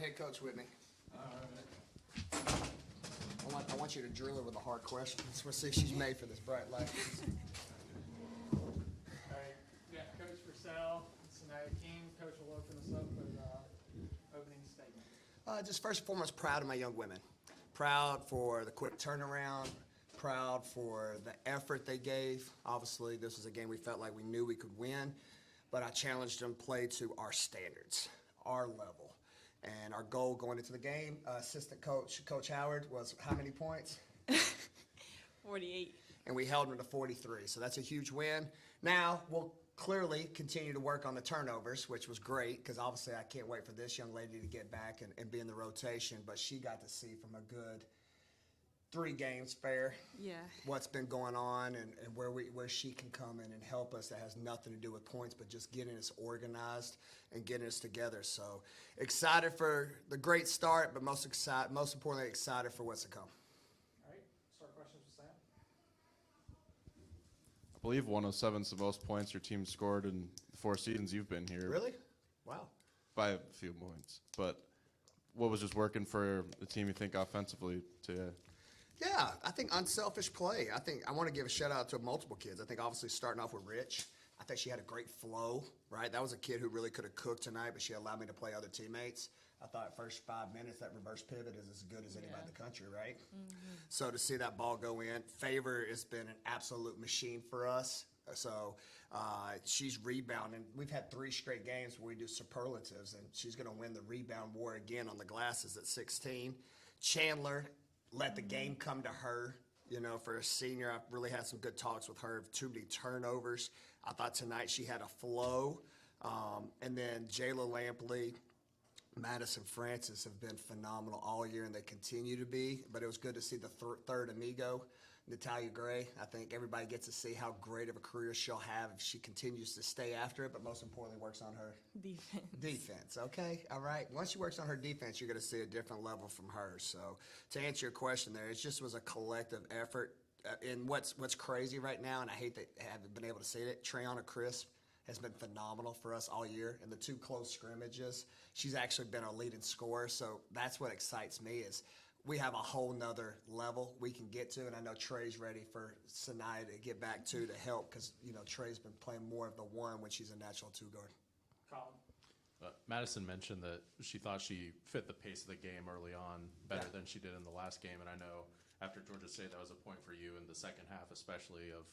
head coach with me. I want you to drill her with the hard questions. We'll see if she's made for this bright light. All right, yeah, Coach Purcell, Saniyah King. Coach will open us up with opening statement. Just first and foremost, proud of my young women. Proud for the quick turnaround. Proud for the effort they gave. Obviously, this was a game we felt like we knew we could win, but I challenged them to play to our standards, our level. And our goal going into the game, assistant coach, Coach Howard, was how many points? 48. And we held them to 43, so that's a huge win. Now, we'll clearly continue to work on the turnovers, which was great, because obviously I can't wait for this young lady to get back and be in the rotation, but she got to see from a good 3 games fair. Yeah. What's been going on and where she can come in and help us. That has nothing to do with points, but just getting us organized and getting us together. So excited for the great start, but most importantly excited for what's to come. All right, start questions with Sam. I believe 107 is the most points your team scored in the 4 seasons you've been here. Really? Wow. By a few points. But what was just working for the team, you think, offensively today? Yeah, I think unselfish play. I want to give a shout out to multiple kids. I think obviously starting off with Rich, I think she had a great flow, right? That was a kid who really could have cooked tonight, but she allowed me to play other teammates. I thought first 5 minutes, that reverse pivot is as good as anybody in the country, right? Mm-hmm. So to see that ball go in, Favor has been an absolute machine for us. So she's rebounding. We've had 3 straight games where we do superlatives, and she's going to win the rebound war again on the glasses at 16. Chandler, let the game come to her. You know, for a senior, I've really had some good talks with her. Too many turnovers. I thought tonight she had a flow. And then Jayla Lampley, Madison Francis have been phenomenal all year, and they continue to be. But it was good to see the third amigo, Natalia Gray. I think everybody gets to see how great of a career she'll have if she continues to stay after it, but most importantly works on her defense. Okay, all right. Once she works on her defense, you're going to see a different level from her. So to answer your question there, it just was a collective effort. And what's crazy right now, and I hate that I haven't been able to say it, Trayana Crisp has been phenomenal for us all year. In the 2 close scrimmages, she's actually been our leading scorer. So that's what excites me is we have a whole nother level we can get to, and I know Trey's ready for Saniyah to get back to help because, you know, Trey's been playing more of the 1 when she's a natural 2 guard. Colin. Madison mentioned that she thought she fit the pace of the game early on better than she did in the last game, and I know after Georgia State that was a point for you in the second half, especially of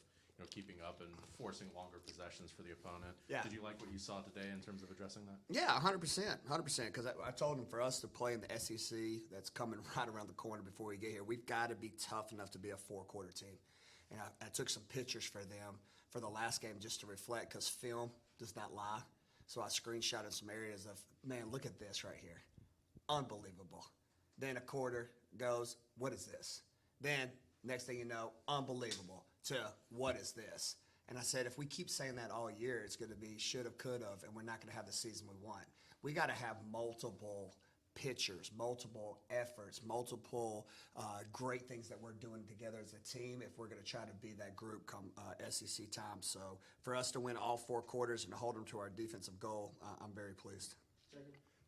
keeping up and forcing longer possessions for the opponent. Yeah. Did you like what you saw today in terms of addressing that? Yeah, 100%, because I told him for us to play in the SEC that's coming right around the corner before we get here, we've got to be tough enough to be a 4-quarter team. And I took some pictures for them for the last game just to reflect because film does not lie. So I screenshotted some areas of, man, look at this right here. Unbelievable. Then a quarter goes, what is this? Then next thing you know, unbelievable. To what is this? And I said, if we keep saying that all year, it's going to be should have, could have, and we're not going to have the season we want. We got to have multiple pictures, multiple efforts, multiple great things that we're doing together as a team if we're going to try to be that group come SEC time. So for us to win all 4 quarters and hold them to our defensive goal, I'm very pleased.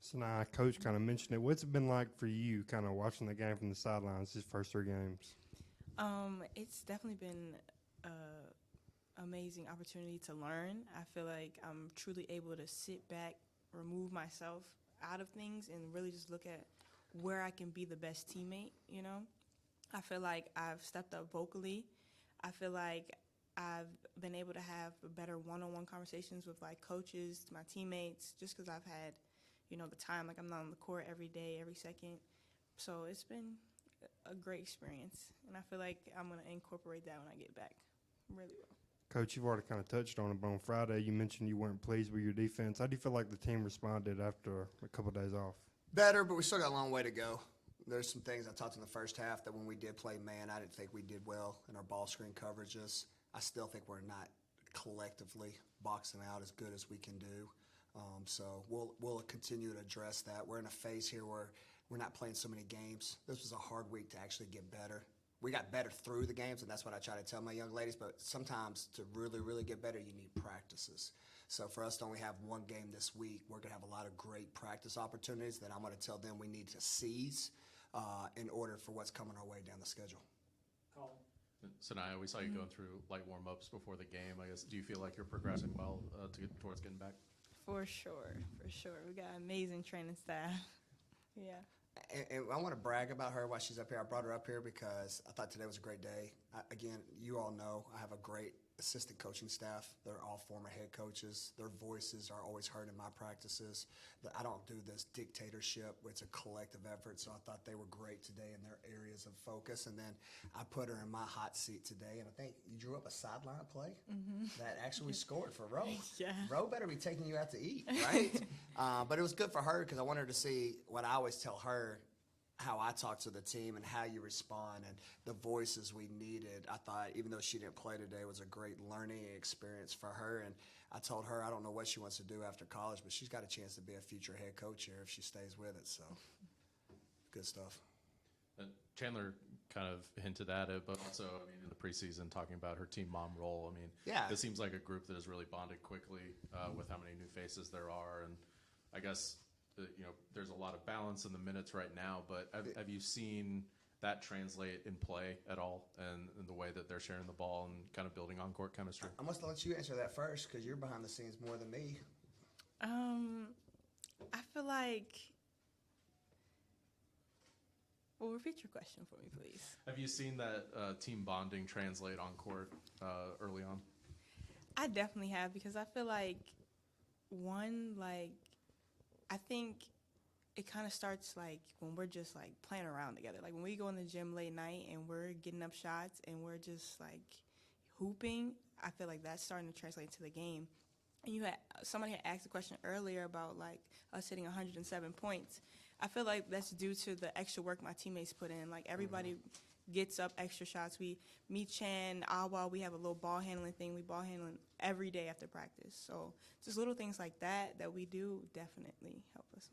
So now, Coach kind of mentioned it. What's it been like for you kind of watching the game from the sidelines these first 3 games? It's definitely been an amazing opportunity to learn. I feel like I'm truly able to sit back, remove myself out of things, and really just look at where I can be the best teammate, you know? I feel like I've stepped up vocally. I feel like I've been able to have better one-on-one conversations with, like, coaches, my teammates, just because I've had, the time. Like, I'm not on the court every day, every second. So it's been a great experience, and I feel like I'm going to incorporate that when I get back really well. Coach, you've already kind of touched on it, but on Friday you mentioned you weren't pleased with your defense. How do you feel like the team responded after a couple of days off? Better, but we still got a long way to go. There's some things I talked in the first half that when we did play man, I didn't think we did well in our ball screen coverages. I still think we're not collectively boxing out as good as we can do. So we'll continue to address that. We're in a phase here where we're not playing so many games. This was a hard week to actually get better. We got better through the games, and that's what I try to tell my young ladies, but sometimes to really, really get better, you need practices. So for us to only have one game this week, we're going to have a lot of great practice opportunities that I'm going to tell them we need to seize in order for what's coming our way down the schedule. Colin. Saniyah, we saw you going through light warm-ups before the game. I guess, do you feel like you're progressing well towards getting back? For sure. We got amazing training staff. Yeah. And I want to brag about her while she's up here. I brought her up here because I thought today was a great day. Again, you all know I have a great assistant coaching staff. They're all former head coaches. Their voices are always heard in my practices. I don't do this dictatorship. It's a collective effort, so I thought they were great today in their areas of focus. And then I put her in my hot seat today, and I think you drew up a sideline play that actually scored for Roe. Yeah. Roe better be taking you out to eat, right? But it was good for her because I wanted her to see what I always tell her, how I talk to the team and how you respond and the voices we needed. I thought, even though she didn't play today, it was a great learning experience for her. And I told her I don't know what she wants to do after college, but she's got a chance to be a future head coach here if she stays with it. So, good stuff. And Chandler kind of hinted at it, but also, I mean, in the preseason, talking about her team mom role. I mean, Yeah. This seems like a group that has really bonded quickly with how many new faces there are. And I guess, there's a lot of balance in the minutes right now, but have you seen that translate in play at all and in the way that they're sharing the ball and kind of building on-court chemistry? I must let you answer that first because you're behind the scenes more than me. I feel like. Well, repeat your question for me, please. Have you seen that team bonding translate on court early on? I definitely have because I feel like I think it kind of starts like when we're just like playing around together. Like when we go in the gym late night and we're getting up shots and we're just like hooping, I feel like that's starting to translate to the game. And somebody had asked a question earlier about like us hitting 107 points. I feel like that's due to the extra work my teammates put in. Like everybody gets up extra shots. Me, Chan, Awa, we have a little ball handling thing. We ball handling every day after practice. So just little things like that we do definitely help us.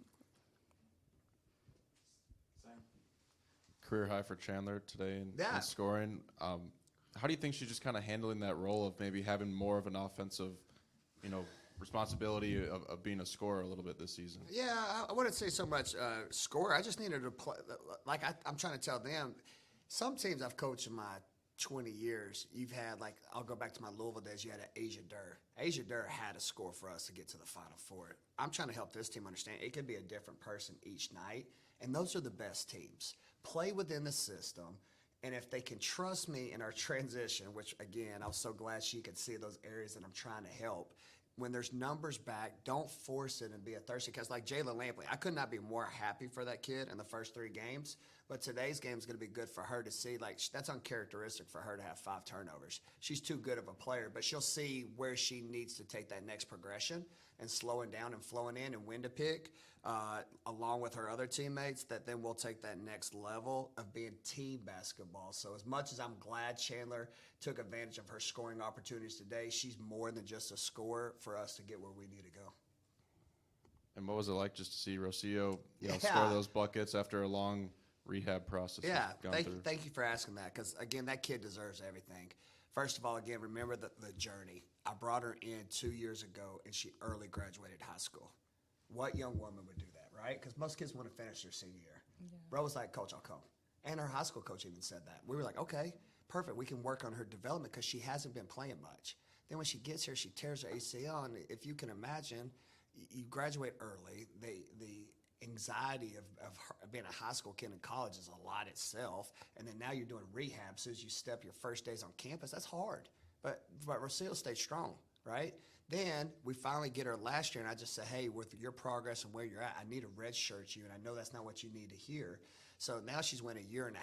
Career high for Chandler today in Yeah. scoring. How do you think she's just kind of handling that role of maybe having more of an offensive, responsibility of being a scorer a little bit this season? Yeah, I wouldn't say so much score. I just needed to play. Like I'm trying to tell them, some teams I've coached in my 20 years, you've had, like, I'll go back to my Louisville days, you had an Asia Durr. Asia Durr had a score for us to get to the Final Four. I'm trying to help this team understand it could be a different person each night, and those are the best teams. Play within the system, and if they can trust me in our transition, which, again, I was so glad she could see those areas that I'm trying to help. When there's numbers back, don't force it and be a thirsty. Because like Jayla Lampley, I could not be more happy for that kid in the first 3 games. But today's game is going to be good for her to see. Like, that's uncharacteristic for her to have 5 turnovers. She's too good of a player, but she'll see where she needs to take that next progression and slowing down and flowing in and when to pick, along with her other teammates, that then we'll take that next level of being team basketball. So as much as I'm glad Chandler took advantage of her scoring opportunities today, she's more than just a scorer for us to get where we need to go. And what was it like just to see Rocio Yeah. score those buckets after a long rehab process? Yeah, gone through? thank you for asking that because, again, that kid deserves everything. First of all, again, remember the journey. I brought her in 2 years ago, and she early graduated high school. What young woman would do that, right? Because most kids want to finish their senior year. Yeah. Bro was like, Coach, I'll come. And her high school coach even said that. We were like, okay, perfect. We can work on her development because she hasn't been playing much. Then when she gets here, she tears her ACL, and if you can imagine, you graduate early. The anxiety of her being a high school kid in college is a lot itself, and then now you're doing rehab. As soon as you step your first days on campus, that's hard. But Rocio stayed strong, right? Then we finally get her last year, and I just said, hey, with your progress and where you're at, I need to redshirt you, and I know that's not what you need to hear. So now she's went 1.5 years,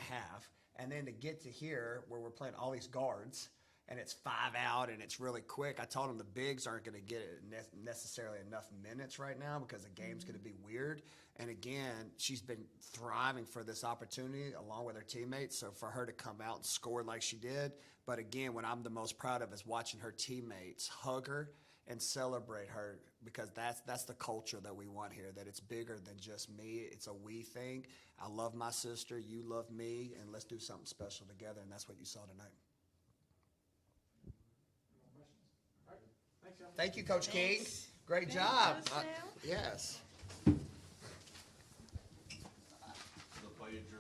and then to get to here where we're playing all these guards, and it's 5 out, and it's really quick. I told them the bigs aren't going to get necessarily enough minutes right now because the game's going to be weird. And, again, she's been thriving for this opportunity along with her teammates. So for her to come out and score like she did. But, again, what I'm the most proud of is watching her teammates hug her and celebrate her because that's the culture that we want here, that it's bigger than just me. It's a we thing. I love my sister. You love me. And let's do something special together. And that's what you saw tonight. All right. Thanks. Thanks, y'all. Thank you, Coach King. Thanks. Great Thanks, job. Coach Sam. Yes.